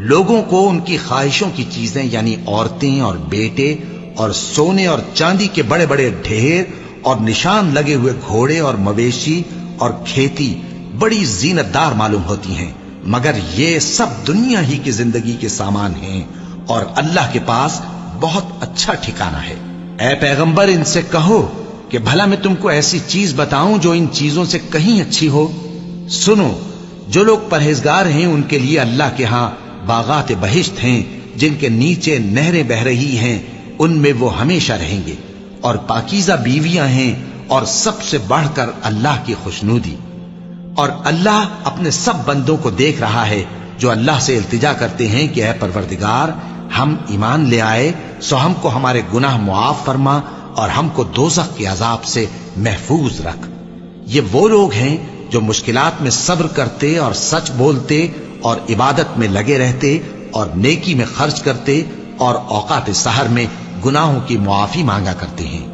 لوگوں کو ان کی خواہشوں کی چیزیں یعنی عورتیں اور بیٹے اور سونے اور چاندی کے بڑے بڑے ڈھیر اور نشان لگے ہوئے گھوڑے اور مویشی اور کھیتی بڑی زینت دار معلوم ہوتی ہیں، مگر یہ سب دنیا ہی کی زندگی کے سامان ہیں اور اللہ کے پاس بہت اچھا ٹھکانہ ہے۔ اے پیغمبر ان سے کہو کہ بھلا میں تم کو ایسی چیز بتاؤں جو ان چیزوں سے کہیں اچھی ہو؟ سنو، جو لوگ پرہیزگار ہیں ان کے لیے اللہ کے ہاں باغات بہشت ہیں جن کے نیچے نہریں بہ رہی ہیں، ان میں وہ ہمیشہ رہیں گے، اور پاکیزہ بیویاں ہیں، اور سب سے بڑھ کر اللہ کی خوشنودی۔ اور اللہ اپنے سب بندوں کو دیکھ رہا ہے جو اللہ سے التجا کرتے ہیں کہ اے پروردگار، ہم ایمان لے آئے سو ہم کو ہمارے گناہ معاف فرما اور ہم کو دوزخ کے عذاب سے محفوظ رکھ۔ یہ وہ لوگ ہیں جو مشکلات میں صبر کرتے اور سچ بولتے اور عبادت میں لگے رہتے اور نیکی میں خرچ کرتے اور اوقات سحر میں گناہوں کی معافی مانگا کرتے ہیں۔